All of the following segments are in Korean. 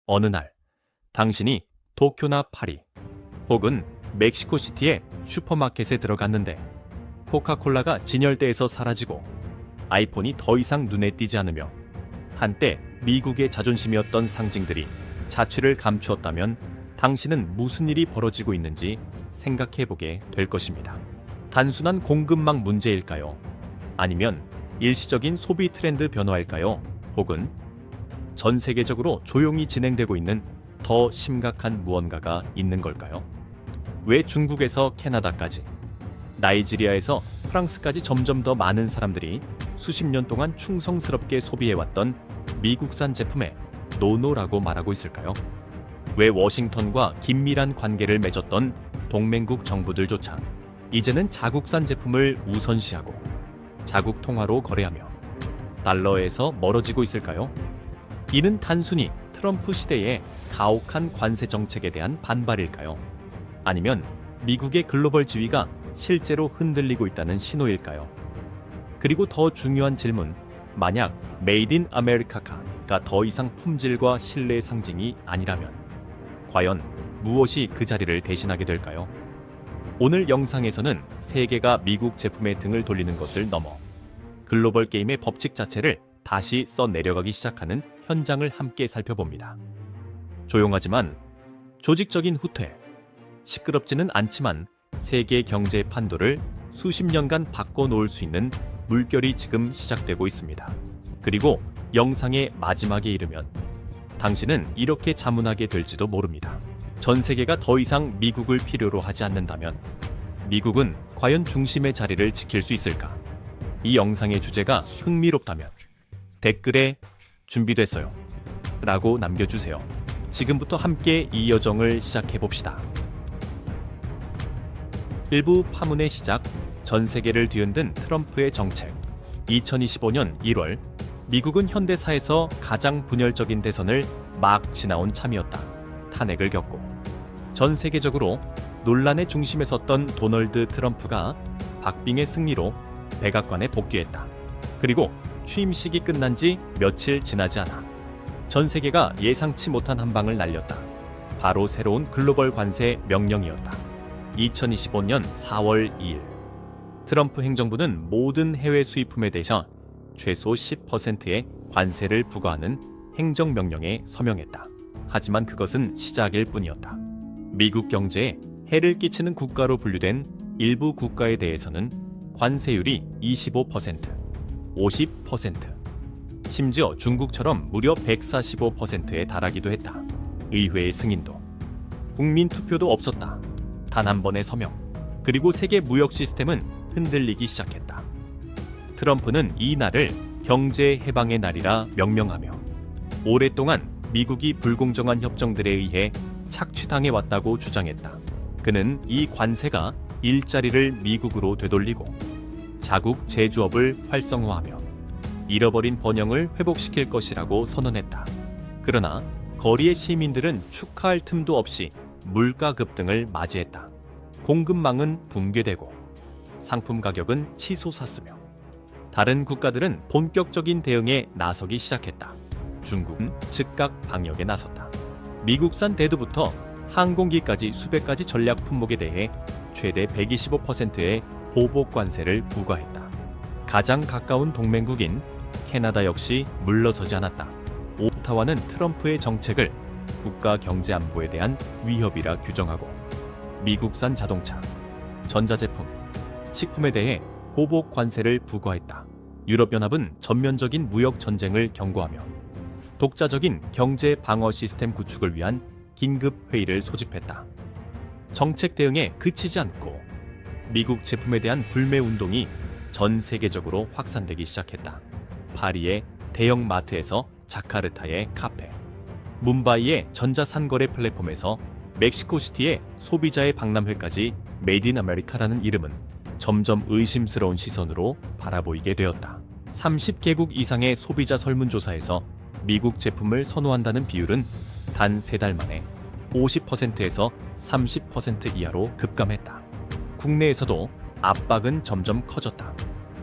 어느 날 당신이 도쿄나 파리 혹은 멕시코시티의 슈퍼마켓에 들어갔는데 코카콜라가 진열대에서 사라지고 아이폰이 더 이상 눈에 띄지 않으며 한때 미국의 자존심이었던 상징들이 자취를 감추었다면 당신은 무슨 일이 벌어지고 있는지 생각해보게 될 것입니다. 단순한 공급망 문제일까요? 아니면 일시적인 소비 트렌드 변화일까요? 혹은 전 세계적으로 조용히 진행되고 있는 더 심각한 무언가가 있는 걸까요? 왜 중국에서 캐나다까지, 나이지리아에서 프랑스까지 점점 더 많은 사람들이 수십 년 동안 충성스럽게 소비해왔던 미국산 제품에 노노라고 말하고 있을까요? 왜 워싱턴과 긴밀한 관계를 맺었던 동맹국 정부들조차 이제는 자국산 제품을 우선시하고 자국 통화로 거래하며 달러에서 멀어지고 있을까요? 이는 단순히 트럼프 시대의 가혹한 관세 정책에 대한 반발일까요? 아니면 미국의 글로벌 지위가 실제로 흔들리고 있다는 신호일까요? 그리고 더 중요한 질문, 만약 메이드 인 아메리카가 더 이상 품질과 신뢰의 상징이 아니라면 과연 무엇이 그 자리를 대신하게 될까요? 오늘 영상에서는 세계가 미국 제품에 등을 돌리는 것을 넘어 글로벌 게임의 법칙 자체를 다시 써내려가기 시작하는 현장을 함께 살펴봅니다. 조용하지만 조직적인 후퇴, 시끄럽지는 않지만 세계 경제의 판도를 수십 년간 바꿔놓을 수 있는 물결이 지금 시작되고 있습니다. 그리고 영상의 마지막에 이르면 당신은 이렇게 자문하게 될지도 모릅니다. 전 세계가 더 이상 미국을 필요로 하지 않는다면 미국은 과연 중심의 자리를 지킬 수 있을까? 이 영상의 주제가 흥미롭다면 댓글에 준비됐어요 라고 남겨주세요. 지금부터 함께 이 여정을 시작해봅시다. 일부 파문의 시작, 전 세계를 뒤흔든 트럼프의 정책. 2025년 1월 미국은 현대사에서 가장 분열적인 대선을 막 지나온 참이었다. 탄핵을 겪고 전 세계적으로 논란의 중심에 섰던 도널드 트럼프가 박빙의 승리로 백악관에 복귀했다. 그리고 취임식이 끝난 지 며칠 지나지 않아 전 세계가 예상치 못한 한 방을 날렸다. 바로 새로운 글로벌 관세 명령이었다. 2025년 4월 2일 트럼프 행정부는 모든 해외 수입품에 대해서 최소 10%의 관세를 부과하는 행정명령에 서명했다. 하지만 그것은 시작일 뿐이었다. 미국 경제에 해를 끼치는 국가로 분류된 일부 국가에 대해서는 관세율이 25%, 50%, 심지어 중국처럼 무려 145%에 달하기도 했다. 의회의 승인도, 국민 투표도 없었다. 단 한 번의 서명, 그리고 세계 무역 시스템은 흔들리기 시작했다. 트럼프는 이 날을 경제 해방의 날이라 명명하며 오랫동안 미국이 불공정한 협정들에 의해 착취당해 왔다고 주장했다. 그는 이 관세가 일자리를 미국으로 되돌리고 자국 제조업을 활성화하며 잃어버린 번영을 회복시킬 것이라고 선언했다. 그러나 거리의 시민들은 축하할 틈도 없이 물가 급등을 맞이했다. 공급망은 붕괴되고 상품 가격은 치솟았으며 다른 국가들은 본격적인 대응에 나서기 시작했다. 중국은 즉각 방역에 나섰다. 미국산 대두부터 항공기까지 수백 가지 전략 품목에 대해 최대 125%의 보복 관세를 부과했다. 가장 가까운 동맹국인 캐나다 역시 물러서지 않았다. 오타와는 트럼프의 정책을 국가 경제 안보에 대한 위협이라 규정하고 미국산 자동차, 전자제품, 식품에 대해 보복 관세를 부과했다. 유럽연합은 전면적인 무역 전쟁을 경고하며 독자적인 경제 방어 시스템 구축을 위한 긴급 회의를 소집했다. 정책 대응에 그치지 않고 미국 제품에 대한 불매 운동이 전 세계적으로 확산되기 시작했다. 파리의 대형 마트에서 자카르타의 카페, 뭄바이의 전자산거래 플랫폼에서 멕시코시티의 소비자의 박람회까지 메이드 인 아메리카라는 이름은 점점 의심스러운 시선으로 바라보이게 되었다. 30개국 이상의 소비자 설문조사에서 미국 제품을 선호한다는 비율은 단 3달 만에 50%에서 30% 이하로 급감했다. 국내에서도 압박은 점점 커졌다.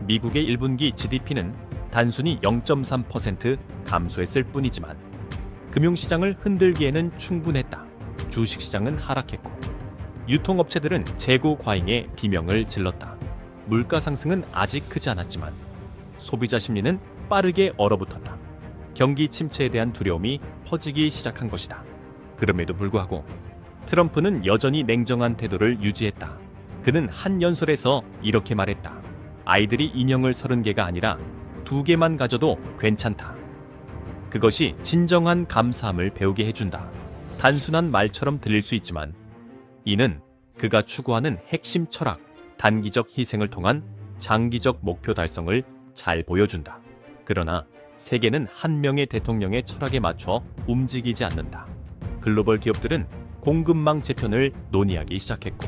미국의 1분기 GDP는 단순히 0.3% 감소했을 뿐이지만 금융시장을 흔들기에는 충분했다. 주식시장은 하락했고 유통업체들은 재고 과잉에 비명을 질렀다. 물가 상승은 아직 크지 않았지만 소비자 심리는 빠르게 얼어붙었다. 경기 침체에 대한 두려움이 퍼지기 시작한 것이다. 그럼에도 불구하고 트럼프는 여전히 냉정한 태도를 유지했다. 그는 한 연설에서 이렇게 말했다. 아이들이 인형을 30개가 아니라 2개만 가져도 괜찮다. 그것이 진정한 감사함을 배우게 해준다. 단순한 말처럼 들릴 수 있지만 이는 그가 추구하는 핵심 철학, 단기적 희생을 통한 장기적 목표 달성을 잘 보여준다. 그러나 세계는 한 명의 대통령의 철학에 맞춰 움직이지 않는다. 글로벌 기업들은 공급망 재편을 논의하기 시작했고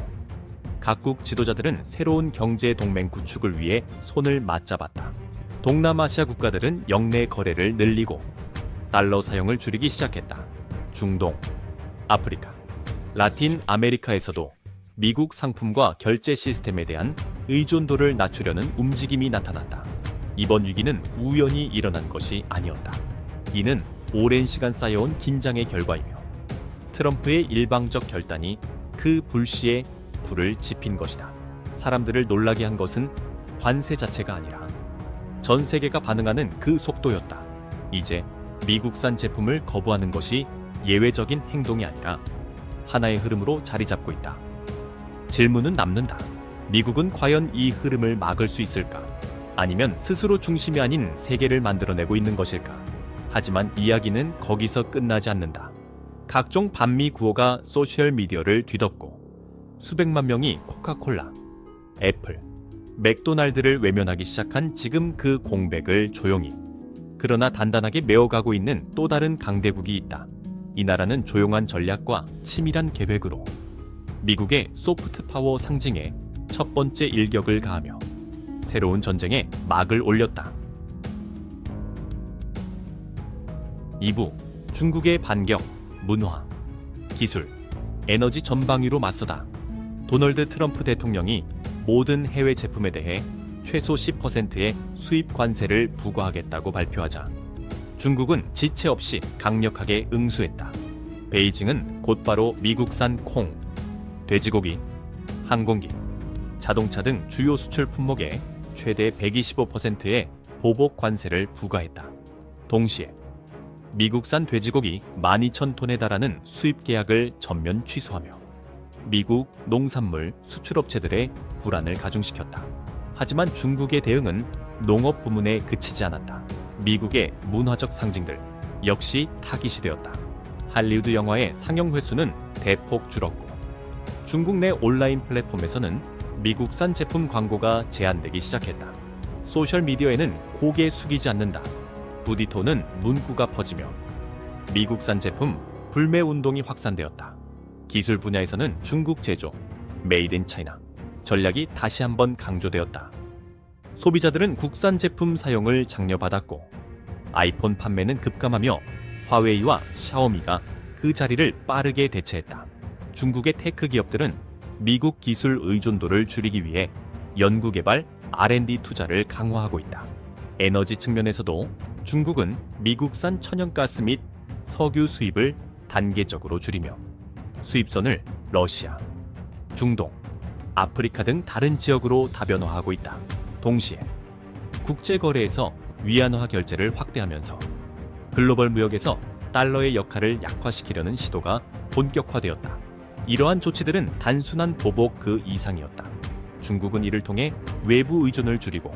각국 지도자들은 새로운 경제 동맹 구축을 위해 손을 맞잡았다. 동남아시아 국가들은 역내 거래를 늘리고 달러 사용을 줄이기 시작했다. 중동, 아프리카, 라틴 아메리카에서도 미국 상품과 결제 시스템에 대한 의존도를 낮추려는 움직임이 나타났다. 이번 위기는 우연히 일어난 것이 아니었다. 이는 오랜 시간 쌓여온 긴장의 결과이며 트럼프의 일방적 결단이 그 불씨에 불을 지핀 것이다. 사람들을 놀라게 한 것은 관세 자체가 아니라 전 세계가 반응하는 그 속도였다. 이제 미국산 제품을 거부하는 것이 예외적인 행동이 아니라 하나의 흐름으로 자리 잡고 있다. 질문은 남는다. 미국은 과연 이 흐름을 막을 수 있을까? 아니면 스스로 중심이 아닌 세계를 만들어내고 있는 것일까? 하지만 이야기는 거기서 끝나지 않는다. 각종 반미 구호가 소셜미디어를 뒤덮고 수백만 명이 코카콜라, 애플, 맥도날드를 외면하기 시작한 지금 그 공백을 조용히 그러나 단단하게 메워가고 있는 또 다른 강대국이 있다. 이 나라는 조용한 전략과 치밀한 계획으로 미국의 소프트 파워 상징에 첫 번째 일격을 가하며 새로운 전쟁에 막을 올렸다. 2부 중국의 반격, 문화, 기술, 에너지 전방위로 맞서다. 도널드 트럼프 대통령이 모든 해외 제품에 대해 최소 10%의 수입 관세를 부과하겠다고 발표하자 중국은 지체 없이 강력하게 응수했다. 베이징은 곧바로 미국산 콩, 돼지고기, 항공기, 자동차 등 주요 수출 품목에 최대 125%의 보복 관세를 부과했다. 동시에 미국산 돼지고기 12,000톤에 달하는 수입 계약을 전면 취소하며 미국 농산물 수출업체들의 불안을 가중시켰다. 하지만 중국의 대응은 농업 부문에 그치지 않았다. 미국의 문화적 상징들 역시 타깃이 되었다. 할리우드 영화의 상영 횟수는 대폭 줄었고 중국 내 온라인 플랫폼에서는 미국산 제품 광고가 제한되기 시작했다. 소셜미디어에는 고개 숙이지 않는다. 부디토는 문구가 퍼지며 미국산 제품 불매 운동이 확산되었다. 기술 분야에서는 중국 제조, 메이드 인 차이나 전략이 다시 한번 강조되었다. 소비자들은 국산 제품 사용을 장려받았고 아이폰 판매는 급감하며 화웨이와 샤오미가 그 자리를 빠르게 대체했다. 중국의 테크 기업들은 미국 기술 의존도를 줄이기 위해 연구개발, R&D 투자를 강화하고 있다. 에너지 측면에서도 중국은 미국산 천연가스 및 석유 수입을 단계적으로 줄이며 수입선을 러시아, 중동, 아프리카 등 다른 지역으로 다변화하고 있다. 동시에 국제거래에서 위안화 결제를 확대하면서 글로벌 무역에서 달러의 역할을 약화시키려는 시도가 본격화되었다. 이러한 조치들은 단순한 보복 그 이상이었다. 중국은 이를 통해 외부 의존을 줄이고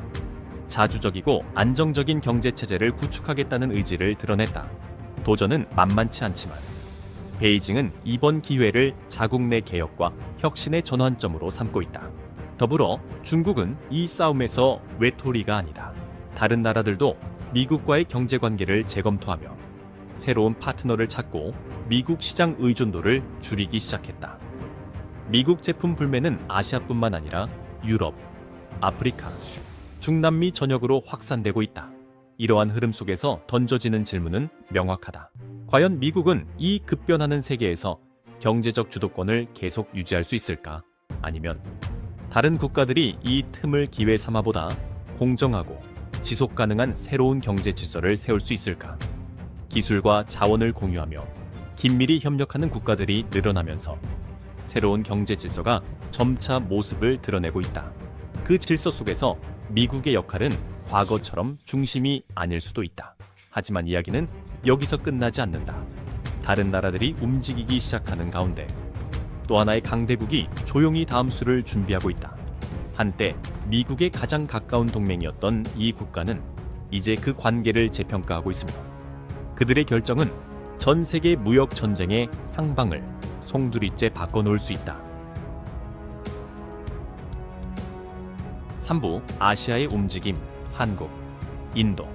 자주적이고 안정적인 경제체제를 구축하겠다는 의지를 드러냈다. 도전은 만만치 않지만 베이징은 이번 기회를 자국 내 개혁과 혁신의 전환점으로 삼고 있다. 더불어 중국은 이 싸움에서 외톨이가 아니다. 다른 나라들도 미국과의 경제관계를 재검토하며 새로운 파트너를 찾고 미국 시장 의존도를 줄이기 시작했다. 미국 제품 불매는 아시아뿐만 아니라 유럽, 아프리카, 중남미 전역으로 확산되고 있다. 이러한 흐름 속에서 던져지는 질문은 명확하다. 과연 미국은 이 급변하는 세계에서 경제적 주도권을 계속 유지할 수 있을까? 아니면 다른 국가들이 이 틈을 기회 삼아보다 공정하고 지속 가능한 새로운 경제 질서를 세울 수 있을까? 기술과 자원을 공유하며 긴밀히 협력하는 국가들이 늘어나면서 새로운 경제 질서가 점차 모습을 드러내고 있다. 그 질서 속에서 미국의 역할은 과거처럼 중심이 아닐 수도 있다. 하지만 이야기는 여기서 끝나지 않는다. 다른 나라들이 움직이기 시작하는 가운데 또 하나의 강대국이 조용히 다음 수를 준비하고 있다. 한때 미국의 가장 가까운 동맹이었던 이 국가는 이제 그 관계를 재평가하고 있습니다. 그들의 결정은 전 세계 무역 전쟁의 향방을 송두리째 바꿔놓을 수 있다. 3부 아시아의 움직임, 한국, 인도,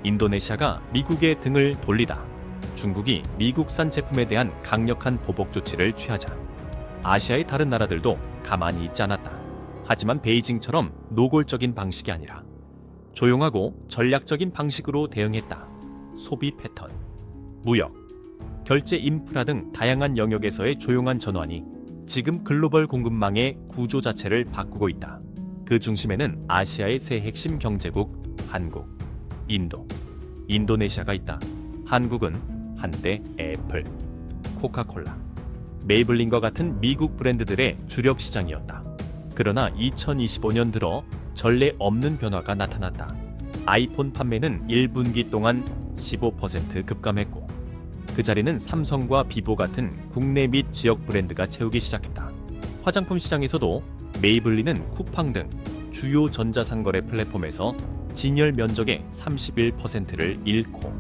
인도네시아가 미국의 등을 돌리다. 중국이 미국산 제품에 대한 강력한 보복 조치를 취하자 아시아의 다른 나라들도 가만히 있지 않았다. 하지만 베이징처럼 노골적인 방식이 아니라 조용하고 전략적인 방식으로 대응했다. 소비 패턴, 무역, 결제 인프라 등 다양한 영역에서의 조용한 전환이 지금 글로벌 공급망의 구조 자체를 바꾸고 있다. 그 중심에는 아시아의 새 핵심 경제국 한국, 인도, 인도네시아가 있다. 한국은 한때 애플, 코카콜라, 메이블린과 같은 미국 브랜드들의 주력 시장이었다. 그러나 2025년 들어 전례 없는 변화가 나타났다. 아이폰 판매는 1분기 동안 15% 급감했고 그 자리는 삼성과 비보 같은 국내 및 지역 브랜드가 채우기 시작했다. 화장품 시장에서도 메이블린은 쿠팡 등 주요 전자상거래 플랫폼에서 진열 면적의 31%를 잃고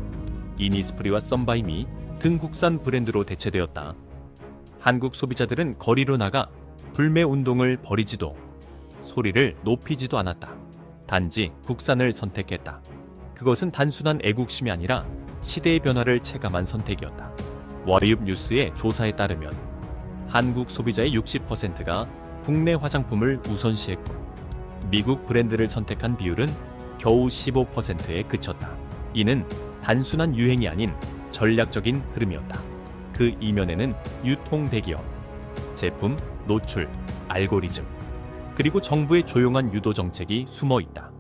이니스프리와 썬바이미 등 국산 브랜드로 대체되었다. 한국 소비자들은 거리로 나가 불매 운동을 벌이지도 소리를 높이지도 않았다. 단지 국산을 선택했다. 그것은 단순한 애국심이 아니라 시대의 변화를 체감한 선택이었다. 월요일 뉴스의 조사에 따르면 한국 소비자의 60%가 국내 화장품을 우선시했고 미국 브랜드를 선택한 비율은 겨우 15%에 그쳤다. 이는 단순한 유행이 아닌 전략적인 흐름이었다. 그 이면에는 유통 대기업, 제품, 노출, 알고리즘, 그리고 정부의 조용한 유도 정책이 숨어 있다.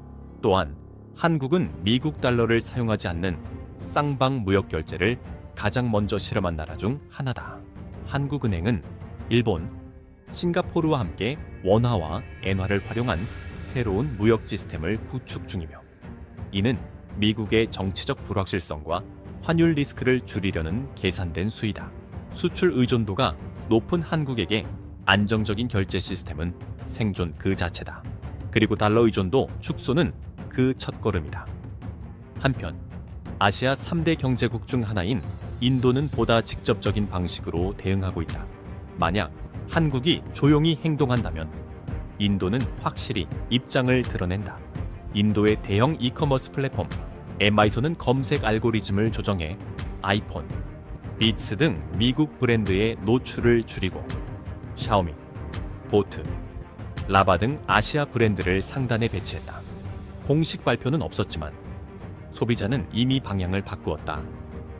또한 한국은 미국 달러를 사용하지 않는 쌍방 무역 결제를 가장 먼저 실험한 나라 중 하나다. 한국은행은 일본, 싱가포르와 함께 원화와 엔화를 활용한 새로운 무역 시스템을 구축 중이며 이는 미국의 정치적 불확실성과 환율 리스크를 줄이려는 계산된 수이다. 수출 의존도가 높은 한국에게 안정적인 결제 시스템은 생존 그 자체다. 그리고 달러 의존도 축소는 그 첫걸음이다. 한편 아시아 3대 경제국 중 하나인 인도는 보다 직접적인 방식으로 대응하고 있다. 만약 한국이 조용히 행동한다면 인도는 확실히 입장을 드러낸다. 인도의 대형 이커머스 플랫폼 MI에서는 검색 알고리즘을 조정해 아이폰, 비츠 등 미국 브랜드의 노출을 줄이고 샤오미, 보트, 라바 등 아시아 브랜드를 상단에 배치했다. 공식 발표는 없었지만 소비자는 이미 방향을 바꾸었다.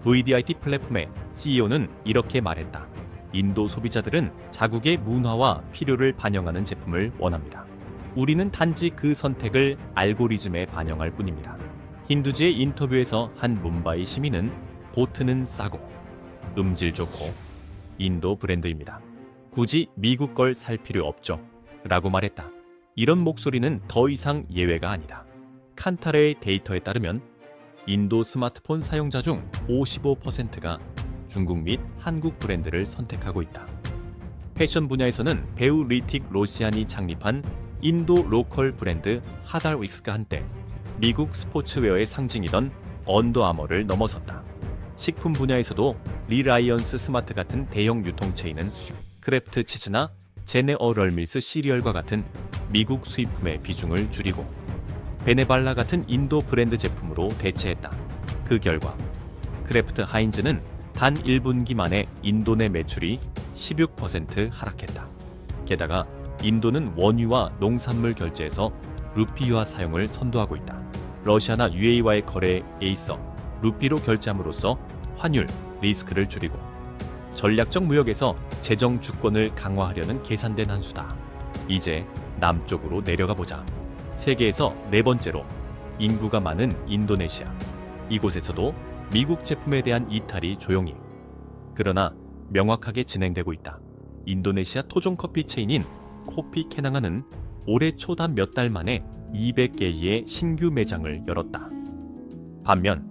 VDIT 플랫폼의 CEO는 이렇게 말했다. 인도 소비자들은 자국의 문화와 필요를 반영하는 제품을 원합니다. 우리는 단지 그 선택을 알고리즘에 반영할 뿐입니다. 힌두지의 인터뷰에서 한 뭄바이 시민은 보트는 싸고 음질 좋고 인도 브랜드입니다. 굳이 미국 걸 살 필요 없죠. 라고 말했다. 이런 목소리는 더 이상 예외가 아니다. 칸타레의 데이터에 따르면 인도 스마트폰 사용자 중 55%가 중국 및 한국 브랜드를 선택하고 있다. 패션 분야에서는 배우 리틱 로시안이 창립한 인도 로컬 브랜드 하달윅스가 한때 미국 스포츠웨어의 상징이던 언더아머를 넘어섰다. 식품 분야에서도 리라이언스 스마트 같은 대형 유통체인은 크래프트 치즈나 제네어럴밀스 시리얼과 같은 미국 수입품의 비중을 줄이고 베네발라 같은 인도 브랜드 제품으로 대체했다. 그 결과 크래프트 하인즈는 단 1분기 만에 인도 내 매출이 16% 하락했다. 게다가 인도는 원유와 농산물 결제에서 루피화 사용을 선도하고 있다. 러시아나 UAE와의 거래에 있어 루피로 결제함으로써 환율 리스크를 줄이고 전략적 무역에서 재정 주권을 강화하려는 계산된 한 수다. 이제 남쪽으로 내려가 보자. 세계에서 네 번째로 인구가 많은 인도네시아. 이곳에서도 미국 제품에 대한 이탈이 조용히, 그러나 명확하게 진행되고 있다. 인도네시아 토종 커피 체인인 코피 케낭아는 올해 초 단 몇 달 만에 200개의 신규 매장을 열었다. 반면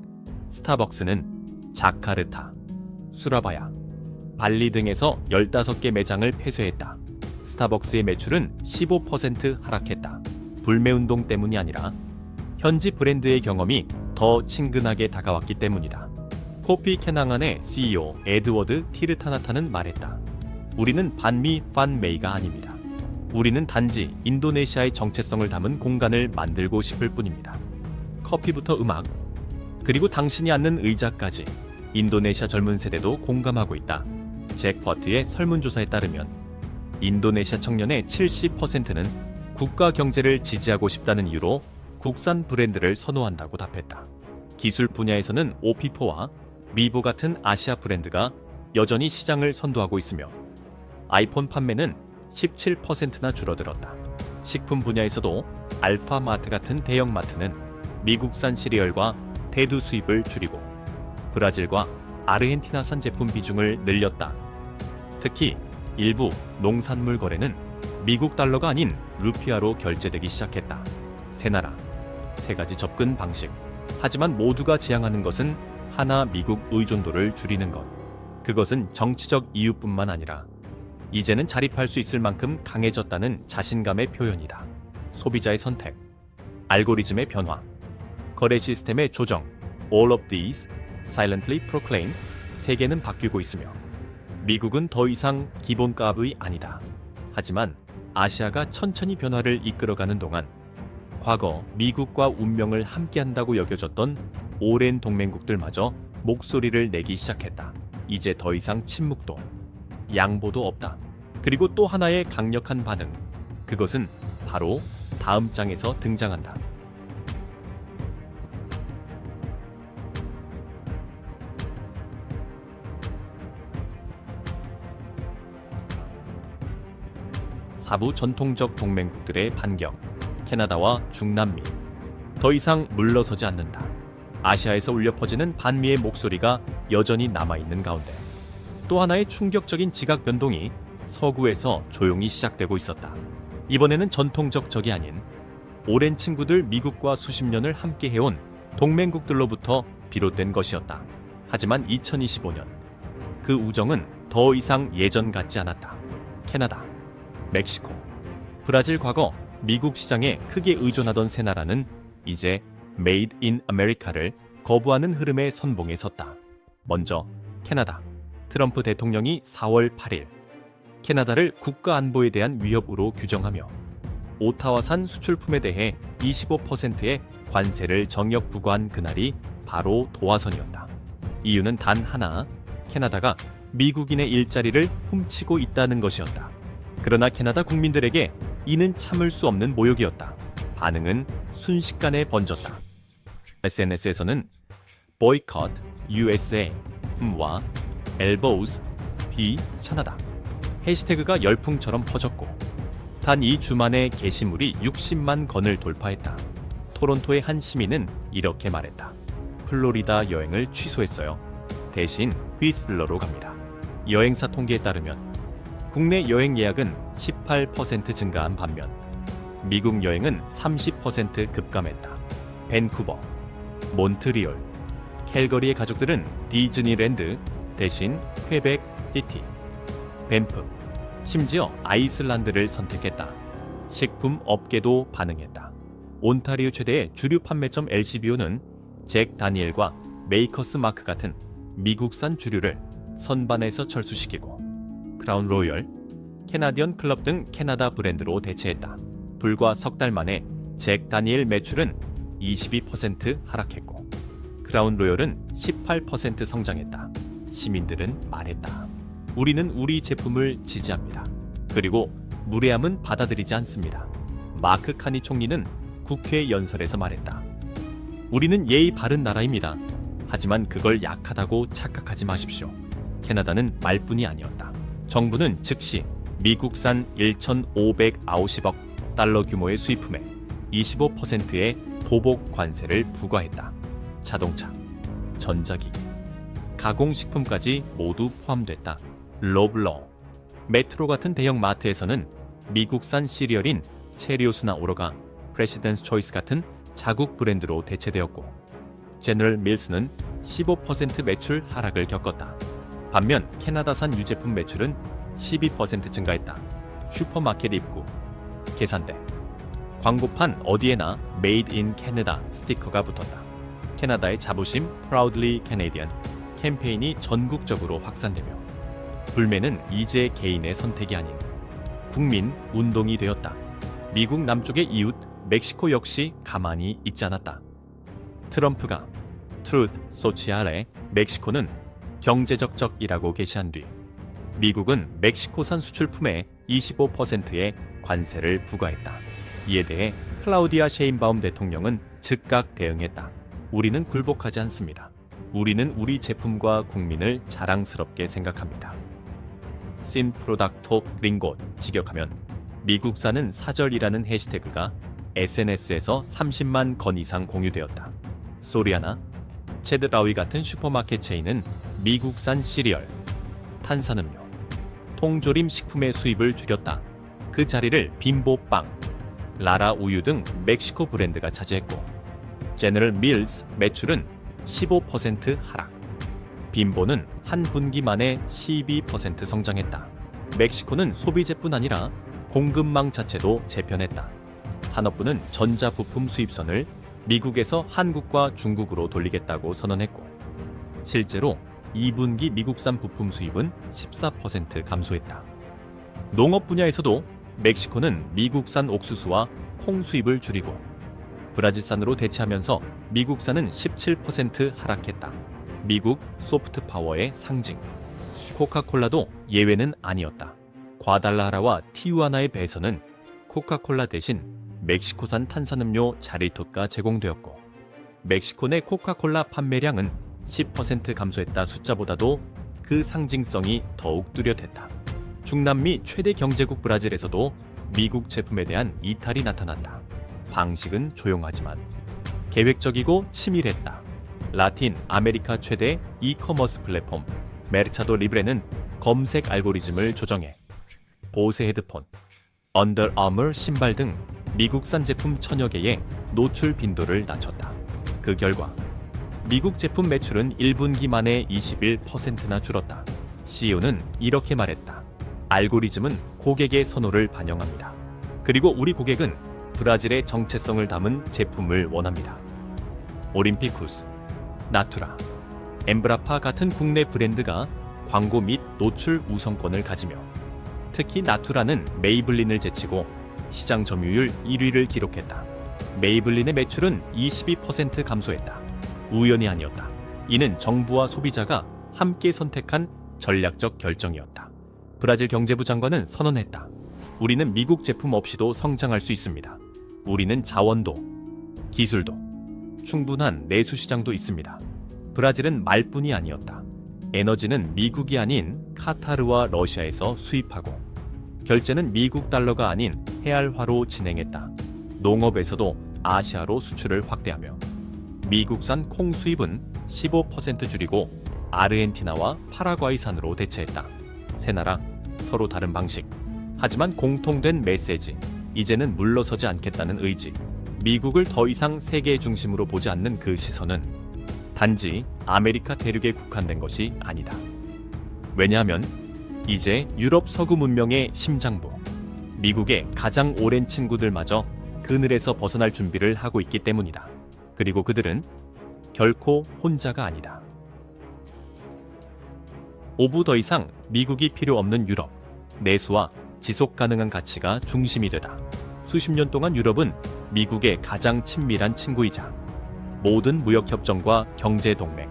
스타벅스는 자카르타, 수라바야, 발리 등에서 15개 매장을 폐쇄했다. 스타벅스의 매출은 15% 하락했다. 불매운동 때문이 아니라 현지 브랜드의 경험이 더 친근하게 다가왔기 때문이다. 코피 케낭안의 CEO 에드워드 티르타나타는 말했다. 우리는 반미 판메이가 아닙니다. 우리는 단지 인도네시아의 정체성을 담은 공간을 만들고 싶을 뿐입니다. 커피부터 음악, 그리고 당신이 앉는 의자까지 인도네시아 젊은 세대도 공감하고 있다. 잭 버트의 설문조사에 따르면 인도네시아 청년의 70%는 국가 경제를 지지하고 싶다는 이유로 국산 브랜드를 선호한다고 답했다. 기술 분야에서는 오피포와 미보 같은 아시아 브랜드가 여전히 시장을 선도하고 있으며 아이폰 판매는 17%나 줄어들었다. 식품 분야에서도 알파마트 같은 대형마트는 미국산 시리얼과 대두 수입을 줄이고 브라질과 아르헨티나산 제품 비중을 늘렸다. 특히 일부 농산물 거래는 미국 달러가 아닌 루피아로 결제되기 시작했다. 세 나라, 세 가지 접근 방식. 하지만 모두가 지향하는 것은 하나 미국 의존도를 줄이는 것. 그것은 정치적 이유뿐만 아니라 이제는 자립할 수 있을 만큼 강해졌다는 자신감의 표현이다. 소비자의 선택, 알고리즘의 변화, 거래 시스템의 조정, all of these silently proclaim, 세계는 바뀌고 있으며 미국은 더 이상 기본값의 아니다. 하지만 아시아가 천천히 변화를 이끌어가는 동안 과거 미국과 운명을 함께한다고 여겨졌던 오랜 동맹국들마저 목소리를 내기 시작했다. 이제 더 이상 침묵도 양보도 없다. 그리고 또 하나의 강력한 반응, 그것은 바로 다음 장에서 등장한다. 사부 전통적 동맹국들의 반격, 캐나다와 중남미. 더 이상 물러서지 않는다. 아시아에서 울려 퍼지는 반미의 목소리가 여전히 남아있는 가운데 또 하나의 충격적인 지각 변동이 서구에서 조용히 시작되고 있었다. 이번에는 전통적 적이 아닌 오랜 친구들 미국과 수십 년을 함께 해온 동맹국들로부터 비롯된 것이었다. 하지만 2025년 그 우정은 더 이상 예전 같지 않았다. 캐나다, 멕시코, 브라질. 과거 미국 시장에 크게 의존하던 세 나라는 이제 Made in America를 거부하는 흐름의 선봉에 섰다. 먼저 캐나다. 트럼프 대통령이 4월 8일 캐나다를 국가 안보에 대한 위협으로 규정하며 오타와산 수출품에 대해 25%의 관세를 정역 부과한 그날이 바로 도화선이었다. 이유는 단 하나, 캐나다가 미국인의 일자리를 훔치고 있다는 것이었다. 그러나 캐나다 국민들에게 이는 참을 수 없는 모욕이었다. 반응은 순식간에 번졌다. SNS에서는 Boycott USA와 Elbows B 차나다 해시태그가 열풍처럼 퍼졌고 단 2주 만에 게시물이 60만 건을 돌파했다. 토론토의 한 시민은 이렇게 말했다. 플로리다 여행을 취소했어요. 대신 휘슬러로 갑니다. 여행사 통계에 따르면 국내 여행 예약은 18% 증가한 반면 미국 여행은 30% 급감했다. 밴쿠버, 몬트리올, 캘거리의 가족들은 디즈니랜드 대신 퀘벡 시티, 밴프, 심지어 아이슬란드를 선택했다. 식품 업계도 반응했다. 온타리오 최대의 주류 판매점 LCBO는 잭 다니엘과 메이커스 마크 같은 미국산 주류를 선반에서 철수시키고 크라운 로열, 캐나디언 클럽 등 캐나다 브랜드로 대체했다. 불과 석 달 만에 잭 다니엘 매출은 22% 하락했고 크라운 로열은 18% 성장했다. 시민들은 말했다. 우리는 우리 제품을 지지합니다. 그리고 무례함은 받아들이지 않습니다. 마크 카니 총리는 국회 연설에서 말했다. 우리는 예의 바른 나라입니다. 하지만 그걸 약하다고 착각하지 마십시오. 캐나다는 말뿐이 아니었다. 정부는 즉시 미국산 1,590억 달러 규모의 수입품에 25%의 보복 관세를 부과했다. 자동차, 전자기기, 가공식품까지 모두 포함됐다. 로블로, 메트로 같은 대형 마트에서는 미국산 시리얼인 체리오스나 오로가, 프레시던스 초이스 같은 자국 브랜드로 대체되었고, 제너럴 밀스는 15% 매출 하락을 겪었다. 반면 캐나다산 유제품 매출은 12% 증가했다. 슈퍼마켓 입구, 계산대, 광고판 어디에나 Made in Canada 스티커가 붙었다. 캐나다의 자부심 Proudly Canadian 캠페인이 전국적으로 확산되며 불매는 이제 개인의 선택이 아닌 국민 운동이 되었다. 미국 남쪽의 이웃 멕시코 역시 가만히 있지 않았다. 트럼프가 Truth Social에 멕시코는 경제적 적이라고 게시한 뒤 미국은 멕시코산 수출품에 25%의 관세를 부과했다. 이에 대해 클라우디아 셰인바움 대통령은 즉각 대응했다. 우리는 굴복하지 않습니다. 우리는 우리 제품과 국민을 자랑스럽게 생각합니다. Sin Producto Gringo 직역하면 미국산은 사절이라는 해시태그가 SNS에서 30만 건 이상 공유되었다. 소리아나, 체드라위 같은 슈퍼마켓 체인은 미국산 시리얼, 탄산음료, 통조림 식품의 수입을 줄였다. 그 자리를 빈보빵, 라라 우유 등 멕시코 브랜드가 차지했고, 제너럴 밀스 매출은 15% 하락. 빈보는 한 분기 만에 12% 성장했다. 멕시코는 소비재뿐 아니라 공급망 자체도 재편했다. 산업부는 전자부품 수입선을 미국에서 한국과 중국으로 돌리겠다고 선언했고, 실제로 2분기 미국산 부품 수입은 14% 감소했다. 농업 분야에서도 멕시코는 미국산 옥수수와 콩 수입을 줄이고 브라질산으로 대체하면서 미국산은 17% 하락했다. 미국 소프트 파워의 상징. 코카콜라도 예외는 아니었다. 과달라하라와 티우아나의 배에서는 코카콜라 대신 멕시코산 탄산음료 자리토가 제공되었고, 멕시코 내 코카콜라 판매량은 10% 감소했다. 숫자보다도 그 상징성이 더욱 뚜렷했다. 중남미 최대 경제국 브라질에서도 미국 제품에 대한 이탈이 나타났다. 방식은 조용하지만 계획적이고 치밀했다. 라틴 아메리카 최대 이커머스 플랫폼 메르차도 리브레는 검색 알고리즘을 조정해 보세 헤드폰, 언더 아머 신발 등 미국산 제품 천여 개의 노출 빈도를 낮췄다. 그 결과 미국 제품 매출은 1분기 만에 21%나 줄었다. CEO는 이렇게 말했다. 알고리즘은 고객의 선호를 반영합니다. 그리고 우리 고객은 브라질의 정체성을 담은 제품을 원합니다. 올림피쿠스, 나투라, 엠브라파 같은 국내 브랜드가 광고 및 노출 우선권을 가지며 특히 나투라는 메이블린을 제치고 시장 점유율 1위를 기록했다. 메이블린의 매출은 22% 감소했다. 우연이 아니었다. 이는 정부와 소비자가 함께 선택한 전략적 결정이었다. 브라질 경제부 장관은 선언했다. 우리는 미국 제품 없이도 성장할 수 있습니다. 우리는 자원도, 기술도, 충분한 내수 시장도 있습니다. 브라질은 말뿐이 아니었다. 에너지는 미국이 아닌 카타르와 러시아에서 수입하고, 결제는 미국 달러가 아닌 헤알화로 진행했다. 농업에서도 아시아로 수출을 확대하며 미국산 콩 수입은 15% 줄이고 아르헨티나와 파라과이산으로 대체했다. 세 나라 서로 다른 방식, 하지만 공통된 메시지. 이제는 물러서지 않겠다는 의지. 미국을 더 이상 세계 중심으로 보지 않는 그 시선은 단지 아메리카 대륙에 국한된 것이 아니다. 왜냐하면 이제 유럽 서구 문명의 심장부, 미국의 가장 오랜 친구들마저 그늘에서 벗어날 준비를 하고 있기 때문이다. 그리고 그들은 결코 혼자가 아니다. 오부 더 이상 미국이 필요 없는 유럽, 내수와 지속 가능한 가치가 중심이 되다. 수십 년 동안 유럽은 미국의 가장 친밀한 친구이자 모든 무역협정과 경제동맹,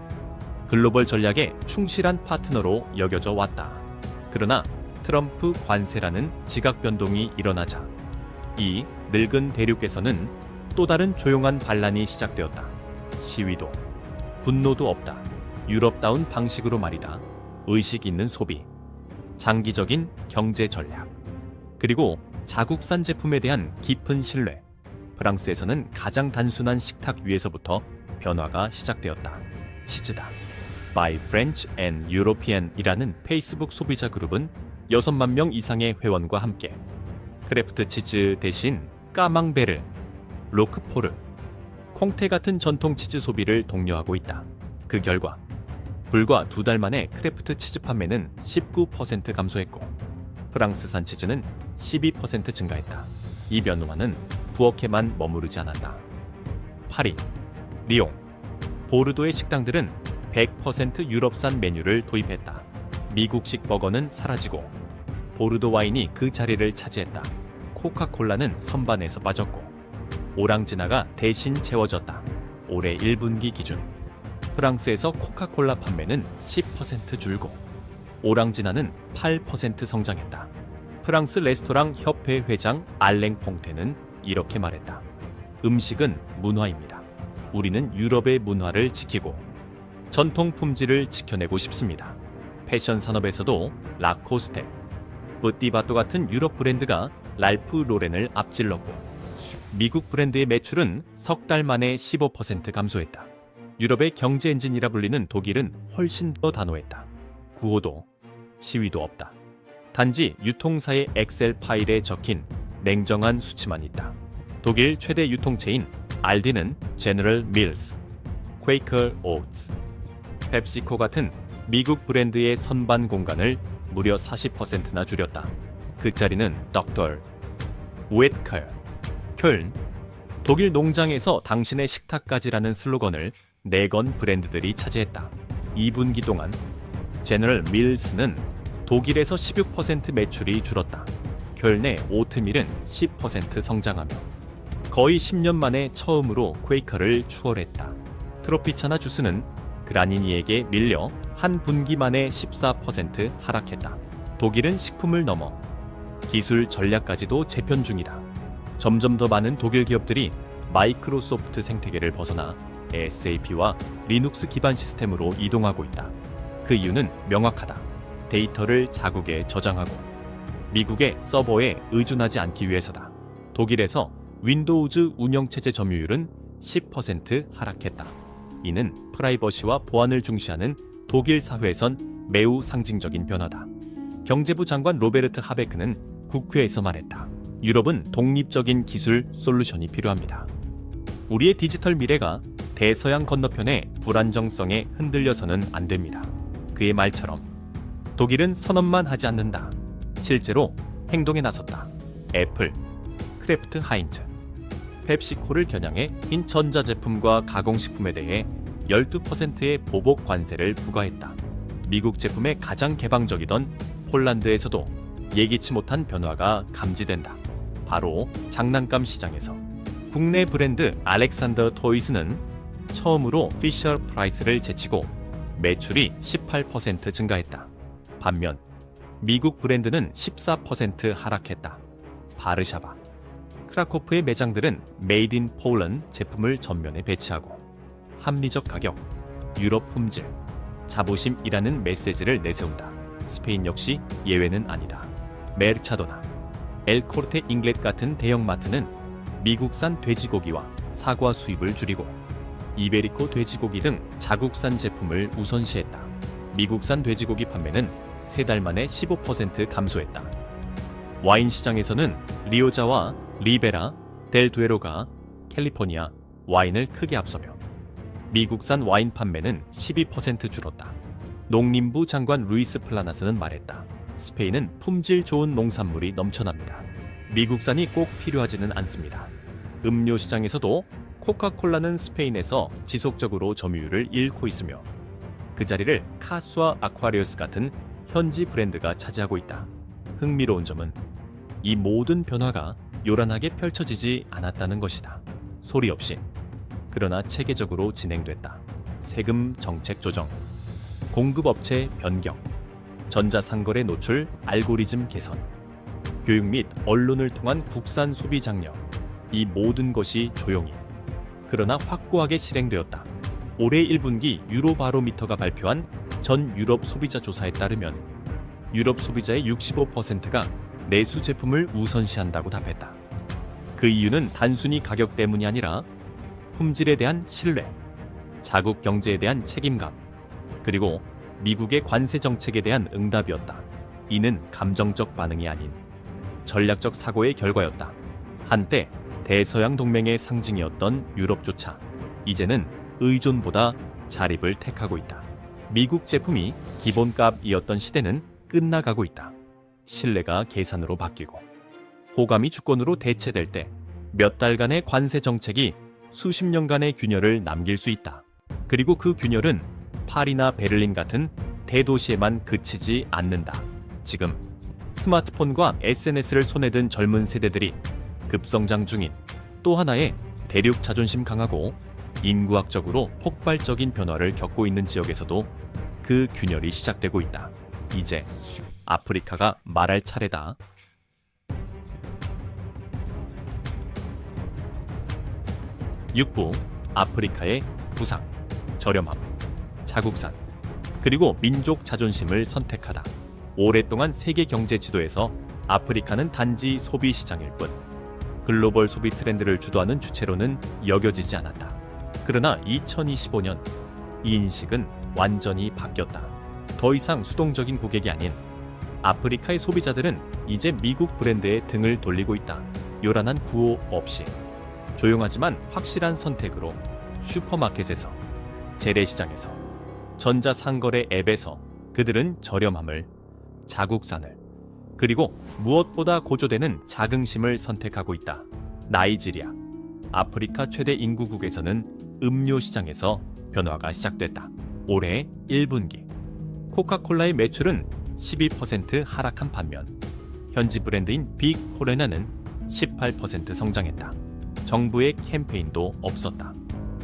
글로벌 전략에 충실한 파트너로 여겨져 왔다. 그러나 트럼프 관세라는 지각 변동이 일어나자 이 늙은 대륙에서는 또 다른 조용한 반란이 시작되었다. 시위도, 분노도 없다. 유럽다운 방식으로 말이다. 의식 있는 소비, 장기적인 경제 전략, 그리고 자국산 제품에 대한 깊은 신뢰. 프랑스에서는 가장 단순한 식탁 위에서부터 변화가 시작되었다. 치즈다. By French and European이라는 페이스북 소비자 그룹은 6만 명 이상의 회원과 함께 크래프트 치즈 대신 까망베르, 로크포르, 콩테 같은 전통 치즈 소비를 독려하고 있다. 그 결과 불과 2달 만에 크래프트 치즈 판매는 19% 감소했고 프랑스산 치즈는 12% 증가했다. 이 변화는 부엌에만 머무르지 않았다. 파리, 리옹, 보르도의 식당들은 100% 유럽산 메뉴를 도입했다. 미국식 버거는 사라지고 보르도 와인이 그 자리를 차지했다. 코카콜라는 선반에서 빠졌고 오랑지나가 대신 채워졌다. 올해 1분기 기준 프랑스에서 코카콜라 판매는 10% 줄고 오랑지나는 8% 성장했다. 프랑스 레스토랑 협회 회장 알랭 퐁테는 이렇게 말했다. 음식은 문화입니다. 우리는 유럽의 문화를 지키고 전통 품질을 지켜내고 싶습니다. 패션 산업에서도 라코스테, 뿌띠바또 같은 유럽 브랜드가 랄프 로렌을 앞질렀고 미국 브랜드의 매출은 석 달 만에 15% 감소했다. 유럽의 경제 엔진이라 불리는 독일은 훨씬 더 단호했다. 구호도 시위도 없다. 단지 유통사의 엑셀 파일에 적힌 냉정한 수치만 있다. 독일 최대 유통체인 알디는 제너럴 밀스, 퀘이커 오츠, 펩시코 같은 미국 브랜드의 선반 공간을 무려 40%나 줄였다. 그 자리는 덕터, 웨트컬, 쾰른, 독일 농장에서 당신의 식탁까지라는 슬로건을 내건 브랜드들이 차지했다. 2분기 동안 제너럴 밀스는 독일에서 16% 매출이 줄었다. 쾰른의 오트밀은 10% 성장하며 거의 10년 만에 처음으로 퀘이커를 추월했다. 트로피차나 주스는 그라니니에게 밀려 한 분기 만에 14% 하락했다. 독일은 식품을 넘어 기술 전략까지도 재편 중이다. 점점 더 많은 독일 기업들이 마이크로소프트 생태계를 벗어나 SAP와 리눅스 기반 시스템으로 이동하고 있다. 그 이유는 명확하다. 데이터를 자국에 저장하고 미국의 서버에 의존하지 않기 위해서다. 독일에서 윈도우즈 운영체제 점유율은 10% 하락했다. 이는 프라이버시와 보안을 중시하는 독일 사회에선 매우 상징적인 변화다. 경제부 장관 로베르트 하베크는 국회에서 말했다. 유럽은 독립적인 기술 솔루션이 필요합니다. 우리의 디지털 미래가 대서양 건너편의 불안정성에 흔들려서는 안 됩니다. 그의 말처럼 독일은 선언만 하지 않는다. 실제로 행동에 나섰다. 애플, 크래프트 하인츠, 펩시코를 겨냥해 인 전자제품과 가공식품에 대해 12%의 보복 관세를 부과했다. 미국 제품에 가장 개방적이던 폴란드에서도 예기치 못한 변화가 감지된다. 바로 장난감 시장에서 국내 브랜드 알렉산더 토이스는 처음으로 피셔 프라이스를 제치고 매출이 18% 증가했다. 반면 미국 브랜드는 14% 하락했다. 바르샤바, 크라코프의 매장들은 메이드 인 폴란드 제품을 전면에 배치하고 합리적 가격, 유럽 품질, 자부심이라는 메시지를 내세운다. 스페인 역시 예외는 아니다. 메르차도나, 엘코르테 잉글렛 같은 대형마트는 미국산 돼지고기와 사과 수입을 줄이고 이베리코 돼지고기 등 자국산 제품을 우선시했다. 미국산 돼지고기 판매는 3달 만에 15% 감소했다. 와인 시장에서는 리오자와 리베라, 델 두에로가 캘리포니아 와인을 크게 앞서며 미국산 와인 판매는 12% 줄었다. 농림부 장관 루이스 플라나스는 말했다. 스페인은 품질 좋은 농산물이 넘쳐납니다. 미국산이 꼭 필요하지는 않습니다. 음료 시장에서도 코카콜라는 스페인에서 지속적으로 점유율을 잃고 있으며 그 자리를 카스와 아쿠아리우스 같은 현지 브랜드가 차지하고 있다. 흥미로운 점은 이 모든 변화가 요란하게 펼쳐지지 않았다는 것이다. 소리 없이, 그러나 체계적으로 진행됐다. 세금 정책 조정, 공급업체 변경, 전자상거래 노출 알고리즘 개선, 교육 및 언론을 통한 국산 소비 장려, 이 모든 것이 조용히 그러나 확고하게 실행되었다. 올해 1분기 유로바로미터가 발표한 전 유럽 소비자 조사에 따르면 유럽 소비자의 65%가 내수 제품을 우선시한다고 답했다. 그 이유는 단순히 가격 때문이 아니라 품질에 대한 신뢰, 자국 경제에 대한 책임감, 그리고 미국의 관세 정책에 대한 응답이었다. 이는 감정적 반응이 아닌 전략적 사고의 결과였다. 한때 대서양 동맹의 상징이었던 유럽조차 이제는 의존보다 자립을 택하고 있다. 미국 제품이 기본값이었던 시대는 끝나가고 있다. 신뢰가 계산으로 바뀌고 호감이 주권으로 대체될 때 몇 달간의 관세 정책이 수십 년간의 균열을 남길 수 있다. 그리고 그 균열은 파리나 베를린 같은 대도시에만 그치지 않는다. 지금 스마트폰과 SNS를 손에 든 젊은 세대들이 급성장 중인 또 하나의 대륙 자존심 강하고 인구학적으로 폭발적인 변화를 겪고 있는 지역에서도 그 균열이 시작되고 있다. 이제 아프리카가 말할 차례다. 6부 아프리카의 부상, 저렴함, 자국산, 그리고 민족 자존심을 선택하다. 오랫동안 세계 경제 지도에서 아프리카는 단지 소비 시장일 뿐 글로벌 소비 트렌드를 주도하는 주체로는 여겨지지 않았다. 그러나 2025년 이 인식은 완전히 바뀌었다. 더 이상 수동적인 고객이 아닌 아프리카의 소비자들은 이제 미국 브랜드에 등을 돌리고 있다. 요란한 구호 없이 조용하지만 확실한 선택으로 슈퍼마켓에서, 재래시장에서, 전자상거래 앱에서 그들은 저렴함을, 자국산을, 그리고 무엇보다 고조되는 자긍심을 선택하고 있다. 나이지리아, 아프리카 최대 인구국에서는 음료 시장에서 변화가 시작됐다. 올해 1분기 코카콜라의 매출은 12% 하락한 반면 현지 브랜드인 빅코레나는 18% 성장했다. 정부의 캠페인도 없었다.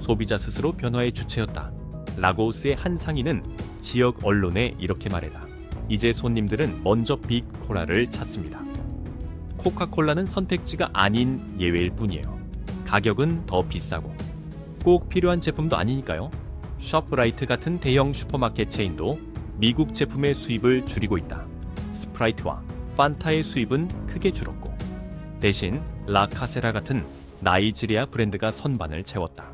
소비자 스스로 변화의 주체였다. 라고스의 한 상인은 지역 언론에 이렇게 말했다. 이제 손님들은 먼저 빅코라를 찾습니다. 코카콜라는 선택지가 아닌 예외일 뿐이에요. 가격은 더 비싸고 꼭 필요한 제품도 아니니까요. 숍라이트 같은 대형 슈퍼마켓 체인도 미국 제품의 수입을 줄이고 있다. 스프라이트와 판타의 수입은 크게 줄었고 대신 라카세라 같은 나이지리아 브랜드가 선반을 채웠다.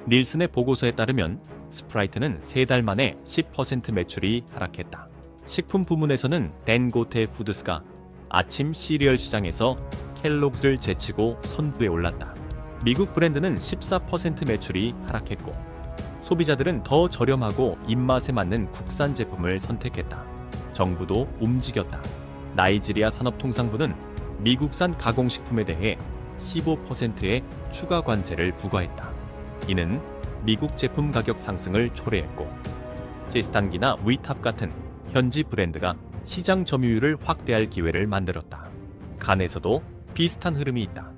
닐슨의 보고서에 따르면 스프라이트는 3달 만에 10% 매출이 하락했다. 식품 부문에서는 댄고테 푸드스가 아침 시리얼 시장에서 켈로그를 제치고 선두에 올랐다. 미국 브랜드는 14% 매출이 하락했고 소비자들은 더 저렴하고 입맛에 맞는 국산 제품을 선택했다. 정부도 움직였다. 나이지리아 산업통상부는 미국산 가공식품에 대해 15%의 추가 관세를 부과했다. 이는 미국 제품 가격 상승을 초래했고 시스탄기나 위탑 같은 현지 브랜드가 시장 점유율을 확대할 기회를 만들었다. 간에서도 비슷한 흐름이 있다.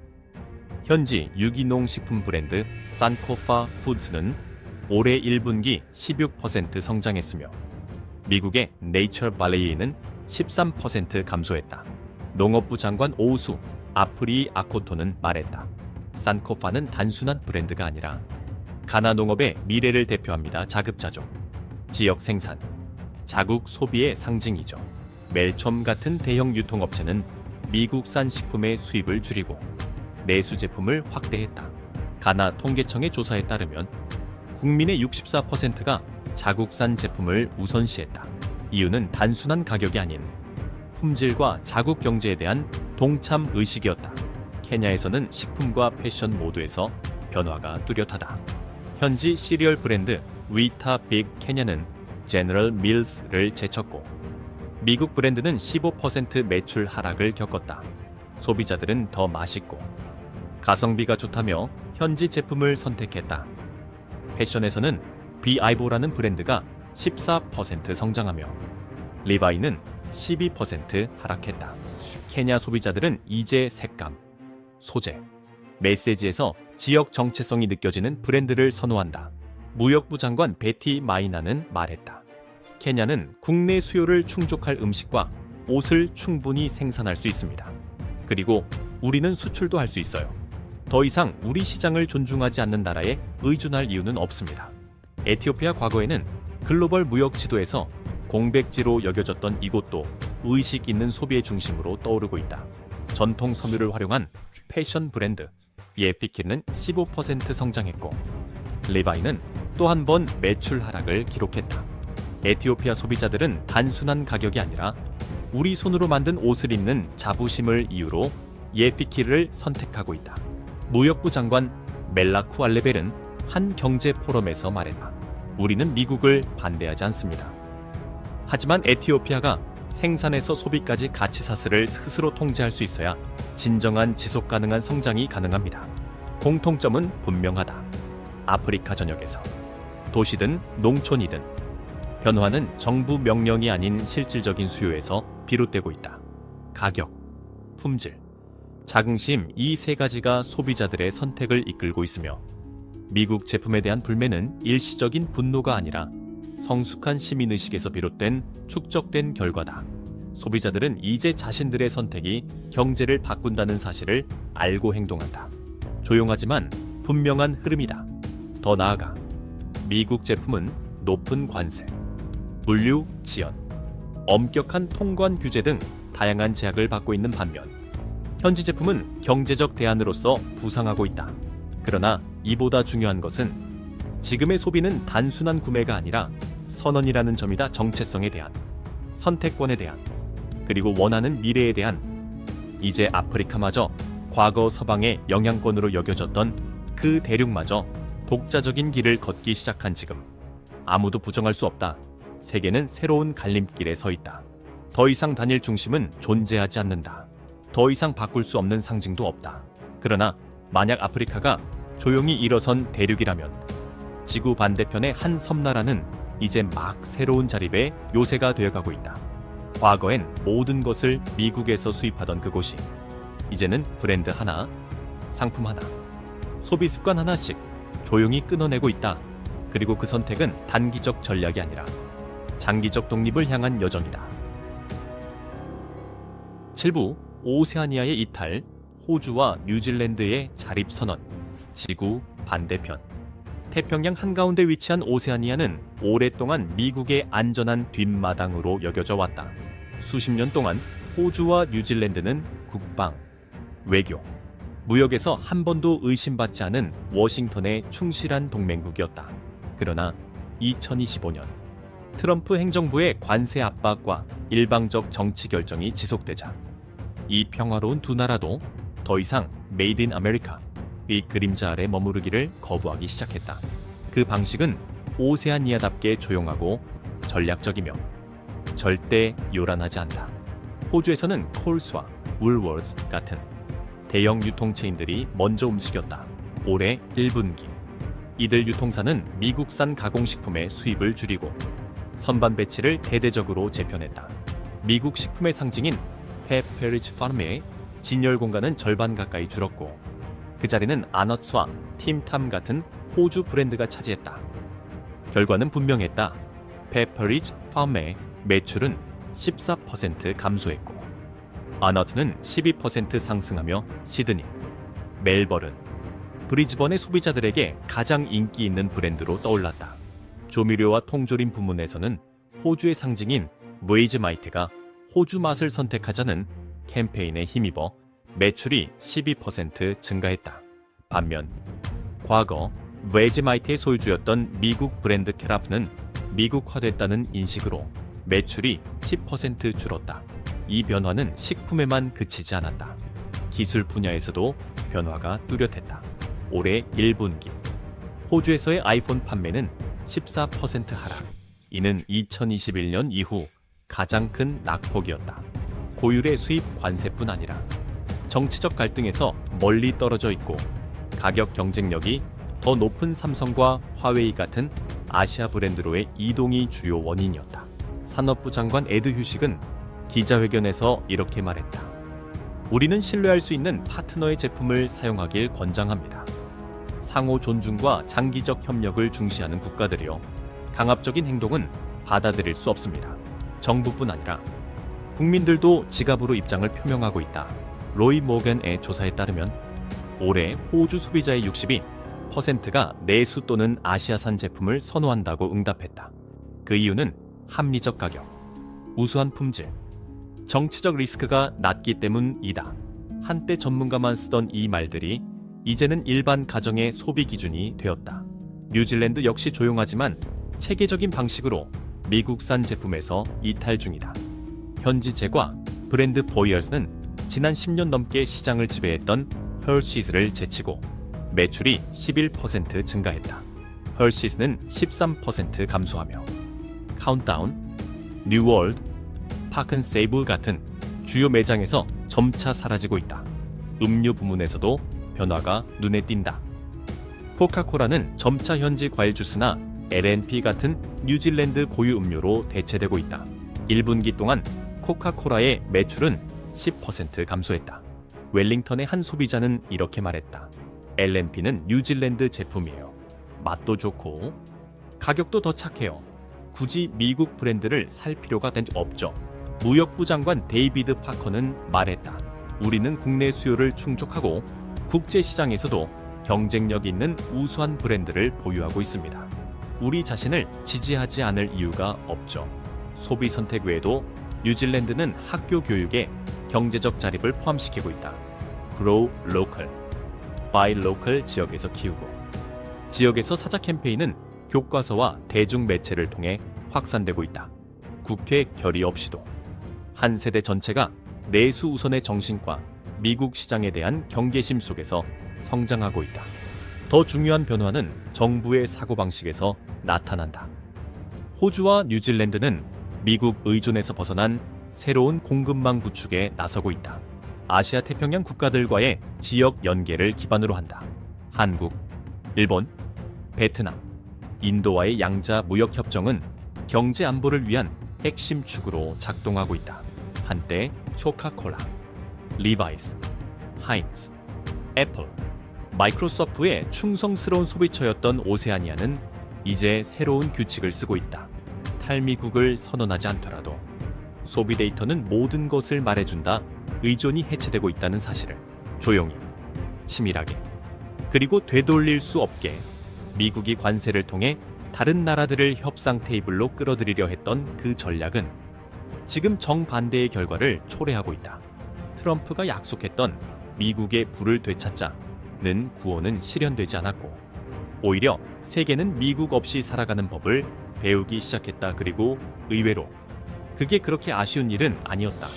현지 유기농 식품 브랜드 산코파 푸드는 올해 1분기 16% 성장했으며 미국의 네이처 발레이는 13% 감소했다. 농업부 장관 오수 아프리 아코토는 말했다. 산코파는 단순한 브랜드가 아니라 가나 농업의 미래를 대표합니다. 자급자족, 지역 생산, 자국 소비의 상징이죠. 멜촘 같은 대형 유통업체는 미국산 식품의 수입을 줄이고 내수 제품을 확대했다. 가나 통계청의 조사에 따르면 국민의 64%가 자국산 제품을 우선시했다. 이유는 단순한 가격이 아닌 품질과 자국 경제에 대한 동참 의식이었다. 케냐에서는 식품과 패션 모두에서 변화가 뚜렷하다. 현지 시리얼 브랜드 위타 빅 케냐는 제너럴 밀스를 제쳤고 미국 브랜드는 15% 매출 하락을 겪었다. 소비자들은 더 맛있고 가성비가 좋다며 현지 제품을 선택했다. 패션에서는 비아이보라는 브랜드가 14% 성장하며 리바이는 12% 하락했다. 케냐 소비자들은 이제 색감, 소재, 메시지에서 지역 정체성이 느껴지는 브랜드를 선호한다. 무역부 장관 베티 마이나는 말했다. 케냐는 국내 수요를 충족할 음식과 옷을 충분히 생산할 수 있습니다. 그리고 우리는 수출도 할 수 있어요. 더 이상 우리 시장을 존중하지 않는 나라에 의존할 이유는 없습니다. 에티오피아 과거에는 글로벌 무역 지도에서 공백지로 여겨졌던 이곳도 의식 있는 소비의 중심으로 떠오르고 있다. 전통 섬유를 활용한 패션 브랜드 예피키는 15% 성장했고 리바이는 또 한 번 매출 하락을 기록했다. 에티오피아 소비자들은 단순한 가격이 아니라 우리 손으로 만든 옷을 입는 자부심을 이유로 예피키를 선택하고 있다. 무역부 장관 멜라쿠 알레벨은 한 경제 포럼에서 말했다. 우리는 미국을 반대하지 않습니다. 하지만 에티오피아가 생산에서 소비까지 가치사슬을 스스로 통제할 수 있어야 진정한 지속 가능한 성장이 가능합니다. 공통점은 분명하다. 아프리카 전역에서 도시든 농촌이든 변화는 정부 명령이 아닌 실질적인 수요에서 비롯되고 있다. 가격, 품질, 자긍심 이 세 가지가 소비자들의 선택을 이끌고 있으며 미국 제품에 대한 불매는 일시적인 분노가 아니라 성숙한 시민의식에서 비롯된 축적된 결과다. 소비자들은 이제 자신들의 선택이 경제를 바꾼다는 사실을 알고 행동한다. 조용하지만 분명한 흐름이다. 더 나아가 미국 제품은 높은 관세, 물류 지연, 엄격한 통관 규제 등 다양한 제약을 받고 있는 반면 현지 제품은 경제적 대안으로서 부상하고 있다. 그러나 이보다 중요한 것은 지금의 소비는 단순한 구매가 아니라 선언이라는 점이다. 정체성에 대한, 선택권에 대한, 그리고 원하는 미래에 대한. 이제 아프리카마저 과거 서방의 영향권으로 여겨졌던 그 대륙마저 독자적인 길을 걷기 시작한 지금 아무도 부정할 수 없다. 세계는 새로운 갈림길에 서 있다. 더 이상 단일 중심은 존재하지 않는다. 더 이상 바꿀 수 없는 상징도 없다. 그러나 만약 아프리카가 조용히 일어선 대륙이라면 지구 반대편의 한 섬나라는 이제 막 새로운 자립의 요새가 되어가고 있다. 과거엔 모든 것을 미국에서 수입하던 그곳이 이제는 브랜드 하나, 상품 하나, 소비 습관 하나씩 조용히 끊어내고 있다. 그리고 그 선택은 단기적 전략이 아니라 장기적 독립을 향한 여정이다. 7부 오세아니아의 이탈, 호주와 뉴질랜드의 자립선언, 지구 반대편. 태평양 한가운데 위치한 오세아니아는 오랫동안 미국의 안전한 뒷마당으로 여겨져 왔다. 수십 년 동안 호주와 뉴질랜드는 국방, 외교, 무역에서 한 번도 의심받지 않은 워싱턴의 충실한 동맹국이었다. 그러나 2025년 트럼프 행정부의 관세 압박과 일방적 정치 결정이 지속되자 이 평화로운 두 나라도 더 이상 메이드 인 아메리카의 그림자 아래 머무르기를 거부하기 시작했다. 그 방식은 오세아니아답게 조용하고 전략적이며 절대 요란하지 않다. 호주에서는 콜스와 울워스 같은 대형 유통체인들이 먼저 움직였다. 올해 1분기 이들 유통사는 미국산 가공식품의 수입을 줄이고 선반 배치를 대대적으로 재편했다. 미국 식품의 상징인 페퍼리지 파머의 진열 공간은 절반 가까이 줄었고 그 자리는 아넛스와 팀탐 같은 호주 브랜드가 차지했다. 결과는 분명했다. 페퍼리지 파머의 매출은 14% 감소했고 아넛은 12% 상승하며 시드니, 멜버른, 브리즈번의 소비자들에게 가장 인기 있는 브랜드로 떠올랐다. 조미료와 통조림 부문에서는 호주의 상징인 웨이즈마이트가 호주 맛을 선택하자는 캠페인에 힘입어 매출이 12% 증가했다. 반면 과거 웨이즈마이트의 소유주였던 미국 브랜드 캐라프는 미국화됐다는 인식으로 매출이 10% 줄었다. 이 변화는 식품에만 그치지 않았다. 기술 분야에서도 변화가 뚜렷했다. 올해 1분기 호주에서의 아이폰 판매는 14% 하락. 이는 2021년 이후 가장 큰 낙폭이었다. 고율의 수입 관세뿐 아니라 정치적 갈등에서 멀리 떨어져 있고 가격 경쟁력이 더 높은 삼성과 화웨이 같은 아시아 브랜드로의 이동이 주요 원인이었다. 산업부 장관 에드 휴식은 기자회견에서 이렇게 말했다. 우리는 신뢰할 수 있는 파트너의 제품을 사용하길 권장합니다. 상호 존중과 장기적 협력을 중시하는 국가들이요. 강압적인 행동은 받아들일 수 없습니다. 정부뿐 아니라 국민들도 지갑으로 입장을 표명하고 있다. 로이 모건의 조사에 따르면 올해 호주 소비자의 62%가 내수 또는 아시아산 제품을 선호한다고 응답했다. 그 이유는 합리적 가격, 우수한 품질, 정치적 리스크가 낮기 때문이다. 한때 전문가만 쓰던 이 말들이 이제는 일반 가정의 소비 기준이 되었다. 뉴질랜드 역시 조용하지만 체계적인 방식으로 미국산 제품에서 이탈 중이다. 현지 제과 브랜드 보이어스는 지난 10년 넘게 시장을 지배했던 헐시스를 제치고 매출이 11% 증가했다. 헐시스는 13% 감소하며 카운트다운, 뉴월드, 파크앤세이블 같은 주요 매장에서 점차 사라지고 있다. 음료 부문에서도 변화가 눈에 띈다. 코카콜라는 점차 현지 과일 주스나 L&P 같은 뉴질랜드 고유 음료로 대체되고 있다. 1분기 동안 코카콜라의 매출은 10% 감소했다. 웰링턴의 한 소비자는 이렇게 말했다. L&P는 뉴질랜드 제품이에요. 맛도 좋고 가격도 더 착해요. 굳이 미국 브랜드를 살 필요가 없죠. 무역부 장관 데이비드 파커는 말했다. 우리는 국내 수요를 충족하고 국제 시장에서도 경쟁력 있는 우수한 브랜드를 보유하고 있습니다. 우리 자신을 지지하지 않을 이유가 없죠. 소비 선택 외에도 뉴질랜드는 학교 교육에 경제적 자립을 포함시키고 있다. Grow Local, Buy Local 지역에서 키우고 지역에서 사자 캠페인은 교과서와 대중매체를 통해 확산되고 있다. 국회 결의 없이도 한 세대 전체가 내수 우선의 정신과 미국 시장에 대한 경계심 속에서 성장하고 있다. 더 중요한 변화는 정부의 사고방식에서 나타난다. 호주와 뉴질랜드는 미국 의존에서 벗어난 새로운 공급망 구축에 나서고 있다. 아시아 태평양 국가들과의 지역 연계를 기반으로 한다. 한국, 일본, 베트남, 인도와의 양자 무역 협정은 경제 안보를 위한 핵심 축으로 작동하고 있다. 한때 코카콜라, 리바이스, 하인츠, 애플, 마이크로소프트의 충성스러운 소비처였던 오세아니아는 이제 새로운 규칙을 쓰고 있다. 탈미국을 선언하지 않더라도 소비 데이터는 모든 것을 말해준다. 의존이 해체되고 있다는 사실을 조용히, 치밀하게, 그리고 되돌릴 수 없게 미국이 관세를 통해 다른 나라들을 협상 테이블로 끌어들이려 했던 그 전략은 지금 정반대의 결과를 초래하고 있다. 트럼프가 약속했던 미국의 불을 되찾자는 구호는 실현되지 않았고 오히려 세계는 미국 없이 살아가는 법을 배우기 시작했다. 그리고 의외로 그게 그렇게 아쉬운 일은 아니었다.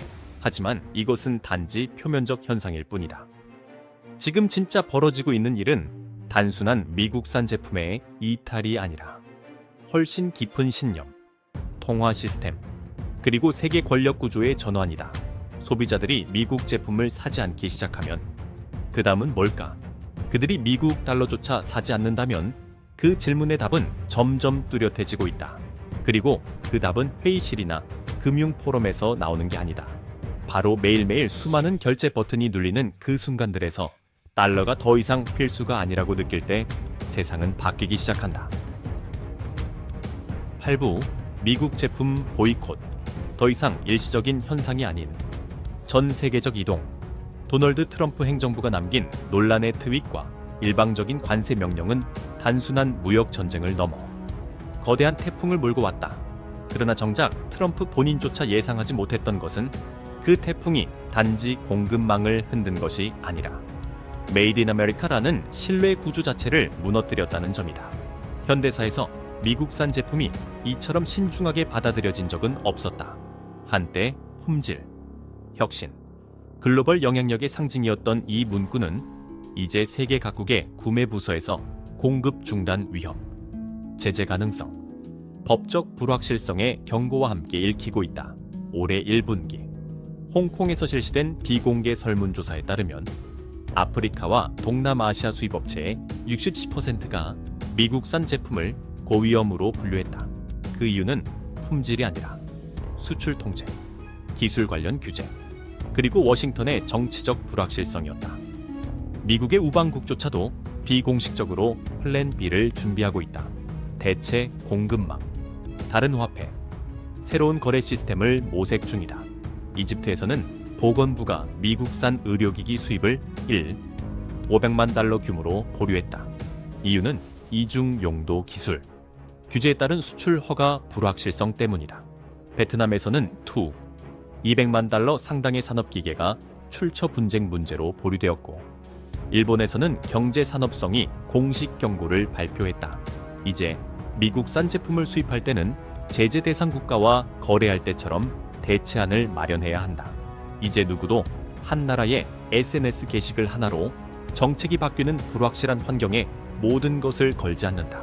하지만 이것은 단지 표면적 현상일 뿐이다. 지금 진짜 벌어지고 있는 일은 단순한 미국산 제품의 이탈이 아니라 훨씬 깊은 신념, 통화 시스템, 그리고 세계 권력 구조의 전환이다. 소비자들이 미국 제품을 사지 않기 시작하면 그 다음은 뭘까? 그들이 미국 달러조차 사지 않는다면 그 질문의 답은 점점 뚜렷해지고 있다. 그리고 그 답은 회의실이나 금융 포럼에서 나오는 게 아니다. 바로 매일매일 수많은 결제 버튼이 눌리는 그 순간들에서 달러가 더 이상 필수가 아니라고 느낄 때 세상은 바뀌기 시작한다. 8부 미국 제품 보이콧. 더 이상 일시적인 현상이 아닌 전 세계적 이동. 도널드 트럼프 행정부가 남긴 논란의 트윗과 일방적인 관세 명령은 단순한 무역 전쟁을 넘어 거대한 태풍을 몰고 왔다. 그러나 정작 트럼프 본인조차 예상하지 못했던 것은 그 태풍이 단지 공급망을 흔든 것이 아니라 메이드 인 아메리카라는 신뢰 구조 자체를 무너뜨렸다는 점이다. 현대사에서 미국산 제품이 이처럼 신중하게 받아들여진 적은 없었다. 한때 품질, 혁신, 글로벌 영향력의 상징이었던 이 문구는 이제 세계 각국의 구매 부서에서 공급 중단 위험, 제재 가능성, 법적 불확실성의 경고와 함께 읽히고 있다. 올해 1분기 홍콩에서 실시된 비공개 설문조사에 따르면 아프리카와 동남아시아 수입업체의 67%가 미국산 제품을 고위험으로 분류했다. 그 이유는 품질이 아니라 수출 통제, 기술 관련 규제, 그리고 워싱턴의 정치적 불확실성이었다. 미국의 우방국조차도 비공식적으로 플랜 B를 준비하고 있다. 대체 공급망, 다른 화폐, 새로운 거래 시스템을 모색 중이다. 이집트에서는 보건부가 미국산 의료기기 수입을 500만 달러 규모로 보류했다. 이유는 이중 용도 기술, 규제에 따른 수출 허가 불확실성 때문이다. 베트남에서는 200만 달러 상당의 산업기계가 출처 분쟁 문제로 보류되었고 일본에서는 경제 산업성이 공식 경고를 발표했다. 이제 미국산 제품을 수입할 때는 제재 대상 국가와 거래할 때처럼 대체안을 마련해야 한다. 이제 누구도 한 나라의 SNS 게시글 하나로 정책이 바뀌는 불확실한 환경에 모든 것을 걸지 않는다.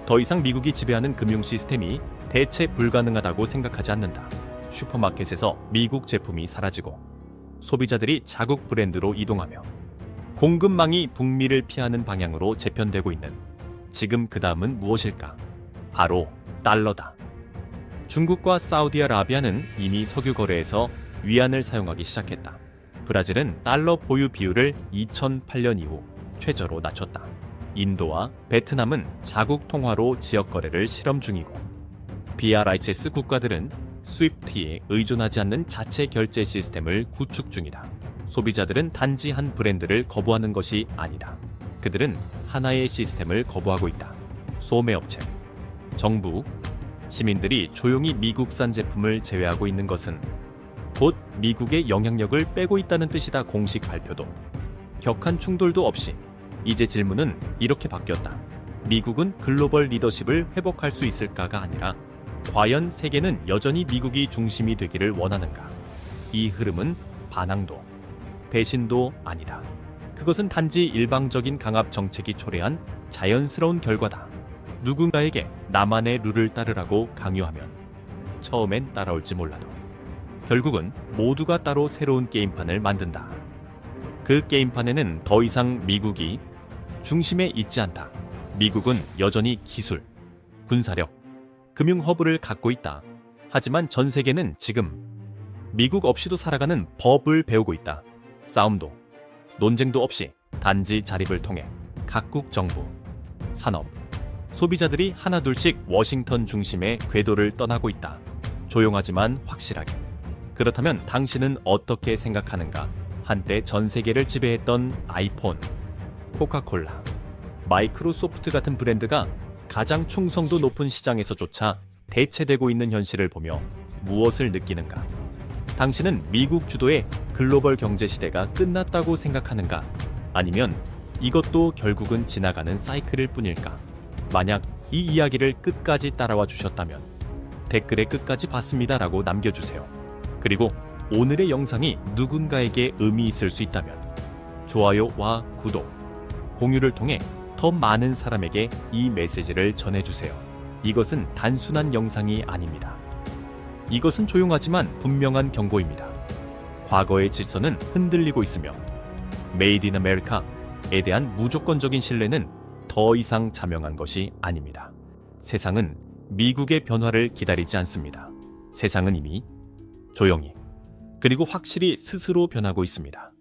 더 이상 미국이 지배하는 금융 시스템이 대체 불가능하다고 생각하지 않는다. 슈퍼마켓에서 미국 제품이 사라지고 소비자들이 자국 브랜드로 이동하며 공급망이 북미를 피하는 방향으로 재편되고 있는 지금 그 다음은 무엇일까? 바로 달러다. 중국과 사우디아라비아는 이미 석유 거래에서 위안을 사용하기 시작했다. 브라질은 달러 보유 비율을 2008년 이후 최저로 낮췄다. 인도와 베트남은 자국 통화로 지역 거래를 실험 중이고 BRICS 국가들은 스위프트에 의존하지 않는 자체 결제 시스템을 구축 중이다. 소비자들은 단지 한 브랜드를 거부하는 것이 아니다. 그들은 하나의 시스템을 거부하고 있다. 소매업체, 정부, 시민들이 조용히 미국산 제품을 제외하고 있는 것은 곧 미국의 영향력을 빼고 있다는 뜻이다. 공식 발표도 격한 충돌도 없이 이제 질문은 이렇게 바뀌었다. 미국은 글로벌 리더십을 회복할 수 있을까가 아니라 과연 세계는 여전히 미국이 중심이 되기를 원하는가? 이 흐름은 반항도, 배신도 아니다. 그것은 단지 일방적인 강압 정책이 초래한 자연스러운 결과다. 누군가에게 나만의 룰을 따르라고 강요하면 처음엔 따라올지 몰라도 결국은 모두가 따로 새로운 게임판을 만든다. 그 게임판에는 더 이상 미국이 중심에 있지 않다. 미국은 여전히 기술, 군사력, 금융 허브를 갖고 있다. 하지만 전 세계는 지금 미국 없이도 살아가는 법을 배우고 있다. 싸움도, 논쟁도 없이 단지 자립을 통해 각국 정부, 산업, 소비자들이 하나둘씩 워싱턴 중심의 궤도를 떠나고 있다. 조용하지만 확실하게. 그렇다면 당신은 어떻게 생각하는가? 한때 전 세계를 지배했던 아이폰, 코카콜라, 마이크로소프트 같은 브랜드가 가장 충성도 높은 시장에서조차 대체되고 있는 현실을 보며 무엇을 느끼는가? 당신은 미국 주도의 글로벌 경제 시대가 끝났다고 생각하는가? 아니면 이것도 결국은 지나가는 사이클일 뿐일까? 만약 이 이야기를 끝까지 따라와 주셨다면 댓글에 끝까지 봤습니다라고 남겨주세요. 그리고 오늘의 영상이 누군가에게 의미 있을 수 있다면 좋아요와 구독, 공유를 통해 더 많은 사람에게 이 메시지를 전해주세요. 이것은 단순한 영상이 아닙니다. 이것은 조용하지만 분명한 경고입니다. 과거의 질서는 흔들리고 있으며 메이드 인 아메리카에 대한 무조건적인 신뢰는 더 이상 자명한 것이 아닙니다. 세상은 미국의 변화를 기다리지 않습니다. 세상은 이미 조용히 그리고 확실히 스스로 변하고 있습니다.